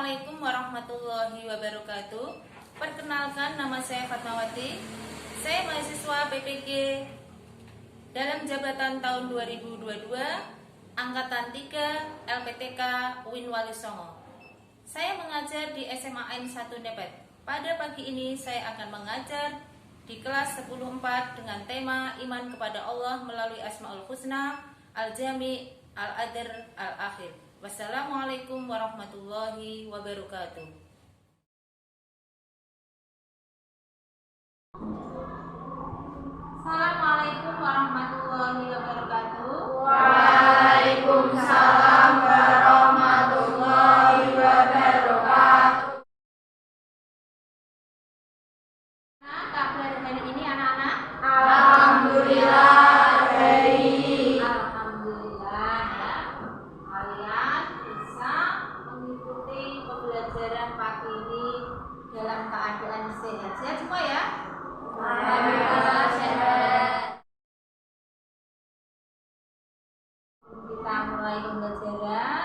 Assalamualaikum warahmatullahi wabarakatuh. Perkenalkan, nama saya Fatmawati. Saya mahasiswa PPG dalam jabatan tahun 2022, angkatan 3 LPTK UIN Wali Songo. Saya mengajar di SMA N 1 Nepet. Pada pagi ini saya akan mengajar di kelas 10-4 dengan tema iman kepada Allah melalui Asmaul Husna, Al-Jami, Al-Adr, Al-Akhir. Wassalamualaikum warahmatullahi wabarakatuh. Assalamualaikum warahmatullahi wabarakatuh. Waalaikumsalam warahmatullahi wabarakatuh. Nah, kabar hari ini anak-anak? Alhamdulillah baik. Alhamdulillah ya. Kalian bisa mengikuti pembelajaran pagi ini dalam keadaan sehat. Sehat semua ya? Alhamdulillah sehat. Kita mulai pembelajaran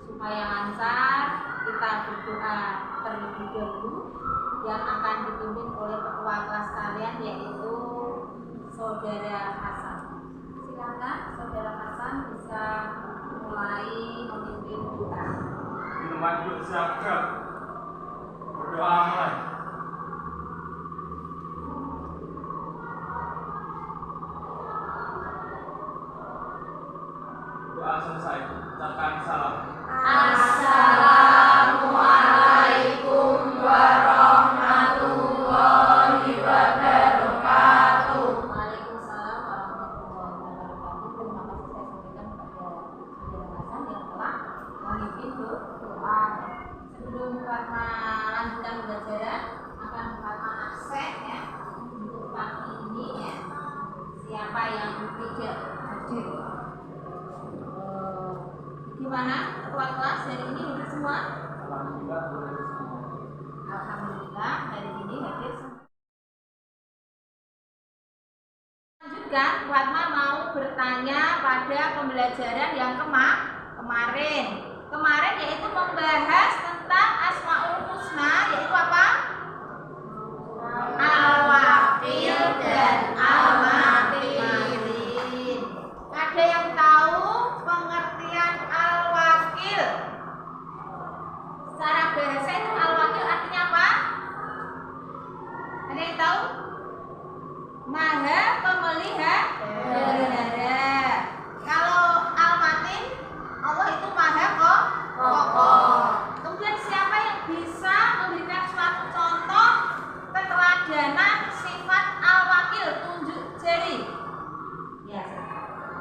supaya lancar. Kita berdoa terlebih dahulu yang akan dipimpin oleh ketua kelas kalian, yaitu Saudara Hasan. Silakan Saudara Hasan bisa mulai memimpin doa. Minuman yuk siap-siap. Berdoa mulai. Doa selesai. Ucapkan salam. Assalamualaikum warahmatullahi wabarakatuh. Waalaikumsalam warahmatullahi wabarakatuh. Terima kasih saya sampaikan kepada Saudara Hasan yang telah memimpin doa. Sebelum Fatma lanjutkan pembelajaran, akan Fatma absen ya untuk pagi ini ya. Siapa yang tidak hadir? Gimana? Ketua kelas hari ini hadir semua? Alhamdulillah boleh semua. Alhamdulillah hari ini hadir semua. Lanjutkan, Fatma mau bertanya pada pembelajaran yang kemarin. Kemarin yaitu membahas tentang Asmaul Husna, yaitu apa? Al-Wakil dan Al-Wakil. Ada yang tahu pengertian Al-Wakil? Secara bahasa itu Al-Wakil artinya apa? Ada yang tahu? Maha pemelihara. Kalau Al-Matin, Allah itu Maha Kokoh. Kemudian siapa yang bisa memberikan suatu contoh keteladanan sifat Al-Wakil? Tunjuk jari. Ya.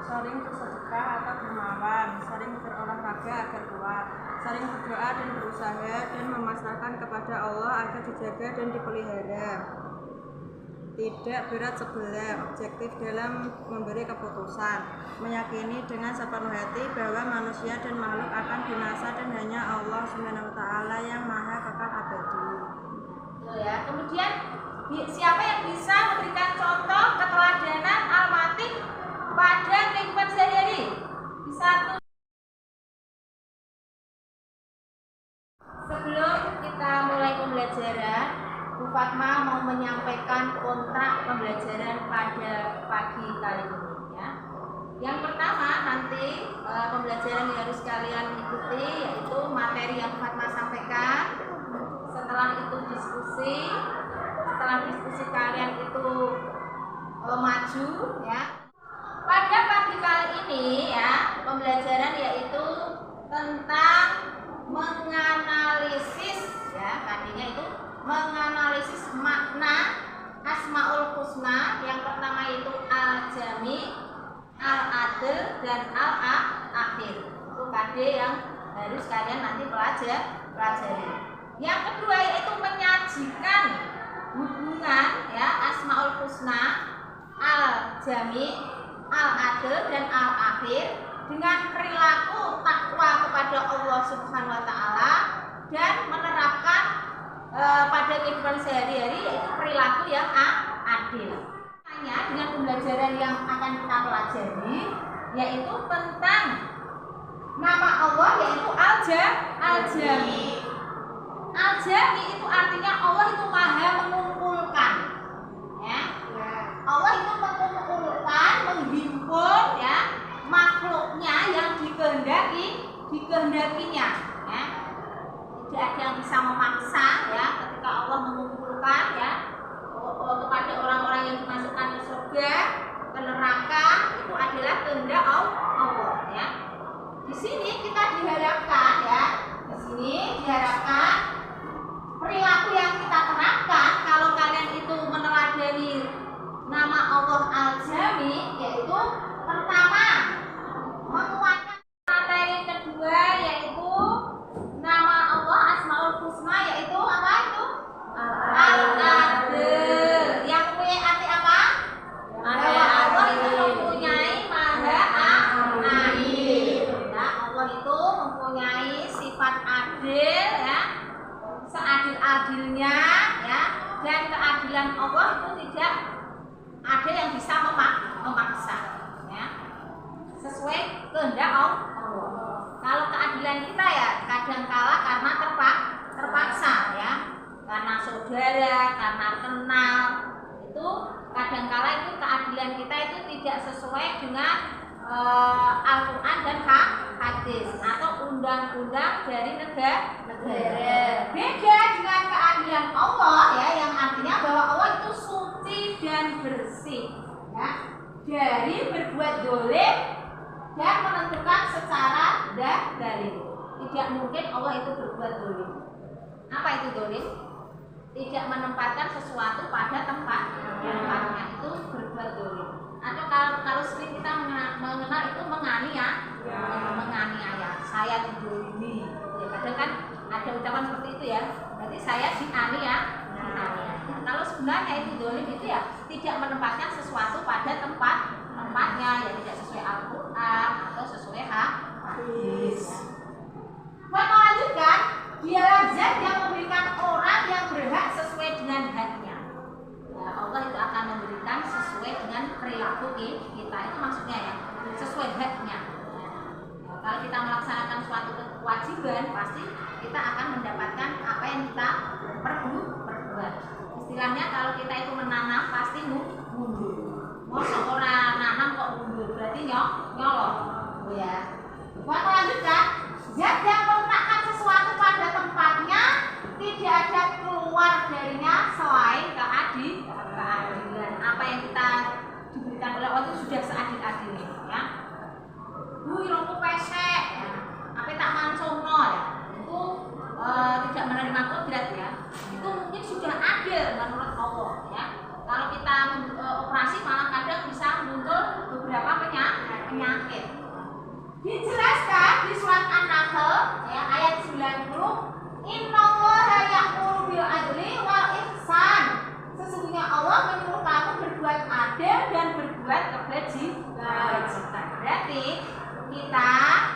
Sering bersedekah atau dermawan, sering berolahraga agar kuat, sering berdoa dan berusaha dan memasrahkan kepada Allah agar dijaga dan dipelihara. Tidak berat sebelah, objektif dalam memberi keputusan, meyakini dengan sepenuh hati bahwa manusia dan makhluk akan binasa dan hanya Allah SWT yang maha kekal abadi. Betul ya. Kemudian siapa yang bisa memberikan contoh keteladanan Al-Matin pada kehidupan sehari-hari? Bisa tuh. Sebelum kita mulai pembelajaran, Bu Fatma mau menyampaikan kontrak pembelajaran pada pagi kali ini ya. Yang pertama nanti pembelajaran yang harus kalian ikuti yaitu materi yang Fatma sampaikan. Setelah itu diskusi. Setelah diskusi kalian itu maju ya. Pada pagi kali ini ya, pembelajaran yaitu tentang menganalisis ya, tadinya itu menganalisis makna Asmaul Husna. Yang pertama itu Al-Jami, Al-Adl, dan Al-Akhir. Itu KD yang harus kalian nanti pelajari. Yang kedua yaitu menyajikan hubungan ya Asmaul Husna, Al-Jami, Al-Adl, dan Al-Akhir dengan perilaku takwa kepada Allah Subhanahu wa taala dan menerapkan pada kehidupan sehari-hari, yaitu perilaku yang adil. Dengan pembelajaran yang akan kita pelajari yaitu tentang nama Allah, yaitu Al-Jami. Al-Jami itu artinya Allah itu maha mengumpulkan. Ya. Allah itu mengumpulkan, menghimpun ya makhluknya yang dikehendakinya. Ya. Tidak ada yang bisa memaksa ya ketika Allah mengumpulkan ya kepada orang-orang yang dimasukkan ke surga, ke neraka, itu adalah kehendak Allah ya. Di sini kita diharapkan ya, di sini diharapkan perilaku yang kita terapkan kalau kalian itu meneladani nama Allah Al-Jami, yaitu pertama menguatkan materi kedua yaitu nama Allah Asmaul Husna, yaitu apa itu? Al-Adil. Yang punya arti apa? Bahwa Allah itu mempunyai maha adil. Ya, Allah itu mempunyai sifat adil ya, seadil-adilnya ya, dan keadilan Allah itu tidak ada yang bisa memaksa ya, sesuai kehendak Allah. Kalau keadilan kita ya kadangkala karena terpaksa ya, karena saudara, karena kenal, itu kadangkala itu keadilan kita itu tidak sesuai dengan Al-Quran dan hadis atau undang-undang dari negara. Beda dengan keadilan Allah ya, yang artinya bahwa Allah itu suci dan bersih ya, dari berbuat dolim dan menentukan secara dalil. Tidak mungkin Allah itu berbuat dolim. Apa itu dolim? Tidak menempatkan sesuatu pada tempatnya, itu berbuat dolim. Atau kalau sering kita mengenal itu menganiaya. Saya didolimi. Ya, kadang kan ada ucapan seperti itu ya. Berarti saya dianiaya. Kalau sebenarnya itu dolim itu ya tidak menempatkan sesuatu pada tempatnya, ya tidak sesuai Al-Quran atau sesuai hadis. Buat melanjutkan, dialah zat yang memberikan orang yang berhak sesuai dengan haknya. Ya, Allah itu akan memberikan sesuai dengan perilaku kita, itu maksudnya ya, sesuai haknya. Ya, kalau kita melaksanakan suatu kewajiban, pasti kita akan mendapatkan apa yang kita perbuat. Istilahnya kalau kita itu menanam pasti mundur. Mau seorang nanam kok mundur, berarti nyolong. Oh ya. Buat melanjutkan, zat yang meletakkan sesuatu pada tempatnya, tidak ada keluar darinya selain keadilan. Apa yang kita diberikan oleh Allah itu sudah seadil-adilnya ya. Rongku pesek ya. Apa tak mancono ya. Itu tidak menerima kodrat ya. Itu mungkin sudah adil menurut Allah ya. Kalau kita operasi malah kadang bisa muncul beberapa penyakit. Dijelaskan di surat An-Nahl ya, ayat 90, Innallaha ya'muru bil adli wal ihsan. Sesungguhnya Allah menyuruh kamu berbuat adil dan berbuat kebajikan. Berarti kita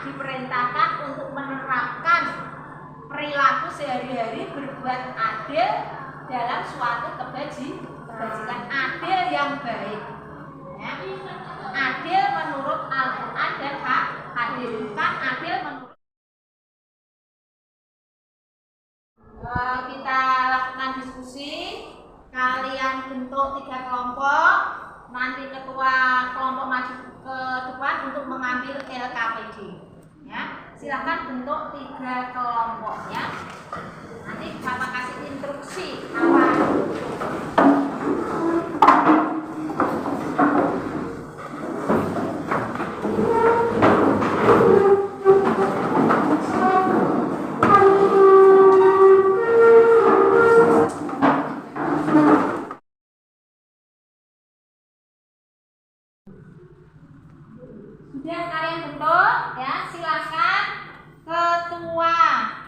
diperintahkan untuk menerapkan perilaku sehari-hari berbuat adil dalam suatu kebajikan, adil yang baik ya. Adil menurut Al-Quran dan hadis, bukan adil menurut kita lakukan diskusi, kalian bentuk 3 kelompok, nanti ketua kelompok maju ke depan untuk mengambil LKPD ya. Silahkan bentuk 3 kelompok ya. Nanti Bapak kasih instruksi apa. Sudah kalian bentuk ya, silakan ketua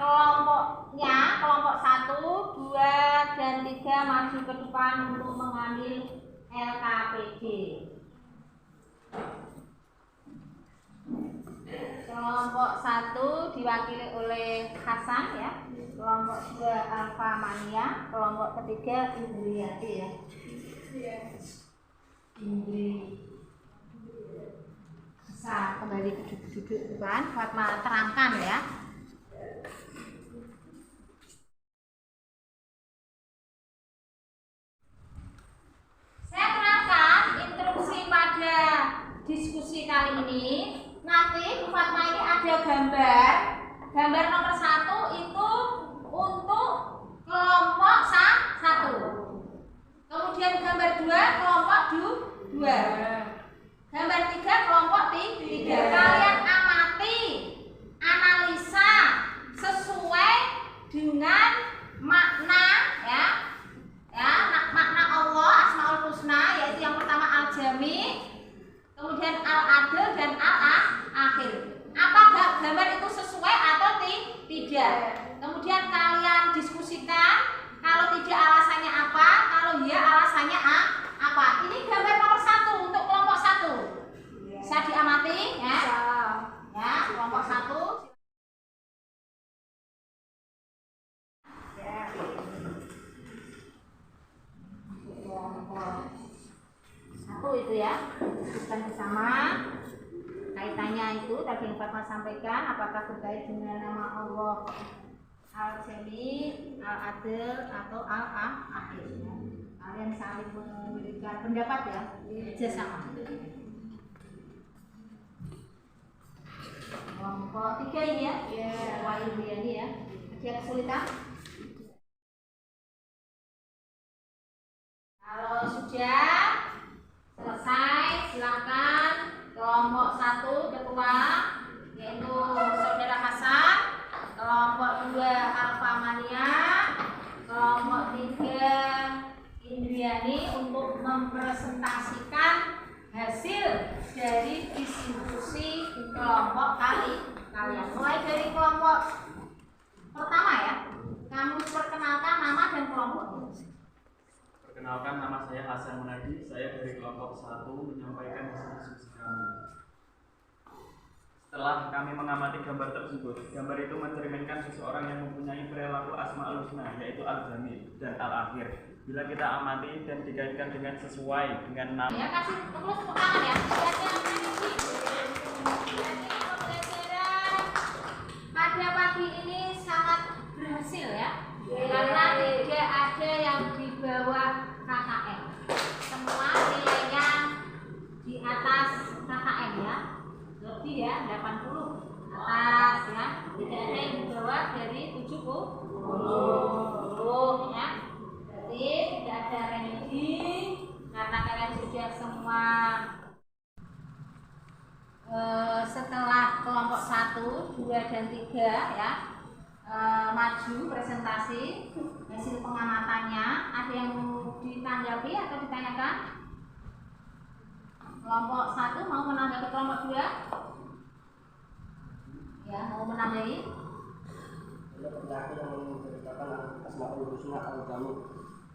kelompoknya, kelompok 1, 2, dan 3 maju ke depan untuk mengambil LKPD. Kelompok 1 diwakili oleh Hasan ya, kelompok 2 Alfa Mania, kelompok ketiga Indriyati ya. Indri. Bisa kembali ke duduk kan, Fatma terangkan ya. kali ini nanti Bu Fatma ini ada gambar. Gambar nomor 1 itu untuk kelompok 1. Kemudian gambar 2 kelompok 2. Gambar 3 kelompok 3. Kalian amati, analisa sesuai dengan makna ya. Makna Allah Asmaul Husna, yaitu yang pertama Al-Jami, kemudian Al-Adil dan Al-Akhir. Apakah gambar itu sesuai atau tidak? Kemudian kalian diskusikan, kalau tidak alasannya apa, kalau iya alasannya apa. Ini gambar nomor 1 untuk kelompok 1. Bisa diamati ya. Ya, kelompok 1. Kelompok 1 itu ya, disebutkan bersama. Kaitannya itu tadi yang Fatma sampaikan, apakah terkait dengan nama Allah Al-Jami, Al-Adil atau Al-Akhir. Kalian saling memberikan pendapat ya, kerjasama. Kelompok 3 ini ya, Wahyu ini ya. Ada kesulitan? Kalau sudah selesai, silakan kelompok 1 ketua yaitu Saudara Hasan, kelompok 2 Alfa Mania, kelompok 3 Indriani untuk mempresentasikan hasil dari diskusi kelompok kalian. Mulai dari kelompok pertama ya, kamu perkenalkan nama dan kelompok. Perkenalkan, nama saya Hasan Munadi, saya dari kelompok 1 menyampaikan hasil diskusi kami. Setelah kami mengamati gambar tersebut, gambar itu mencerminkan seseorang yang mempunyai perilaku Asmaul Husna, yaitu Al-Jami dan Al-Akhir. Bila kita amati dan dikaitkan dengan sesuai dengan nama. Ya, kasih tepuk tangan ya. Pembelajaran pada pagi ini sangat berhasil ya, karena tidak ada yang di bawah KKM. Semua nilainya di atas KKM ya, lebih ya, 80 atas ya, tidak ada yang di bawah dari 70 ya. Jadi tidak ada remedi karena kalian sudah semua setelah kelompok 1, 2 dan 3 ya maju presentasi hasil pengamatannya. Ada yang ditanggapi atau ditanyakan? Kelompok 1 mau menanggapi kelompok 2? Ya, mau menambahi? Pendaki yang menceritakan Asmaul Husna Al-Jami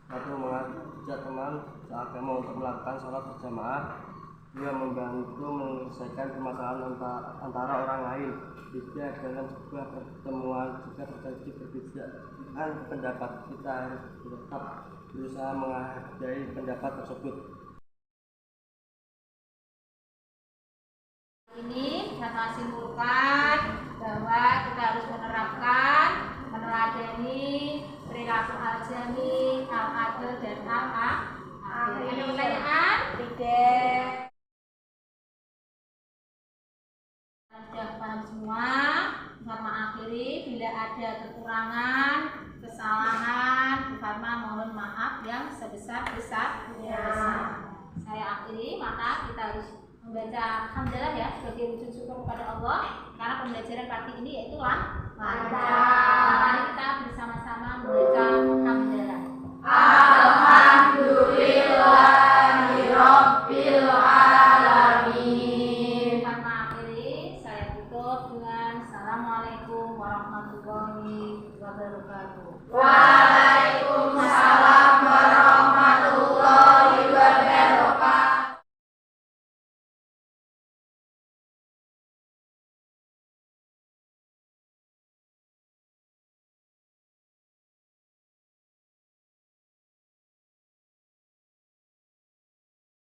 atau mengajak teman seagama untuk melakukan sholat berjamaah. Dia membantu menyelesaikan permasalahan antara orang lain. Tidak dalam sebuah pertemuan jika terjadi perbedaan pendapat, kita harus tetap berusaha menghargai pendapat tersebut. Ini dapat simpulkan bahwa kita harus meneladani perilaku Al-Jami, Al-Adil dan Al-Akhir. Ada pertanyaan? Tidak. Sudah paham semua. Fatma akhiri, bila ada kekurangan, kesalahan, Fatma mohon maaf yang sebesar-besarnya. Saya akhiri, maka kita harus membaca hamdalah ya sebagai wujud syukur kepada Allah karena pembelajaran pagi ini yaitu lancar. Mari kita bersama-sama membaca hamdalah.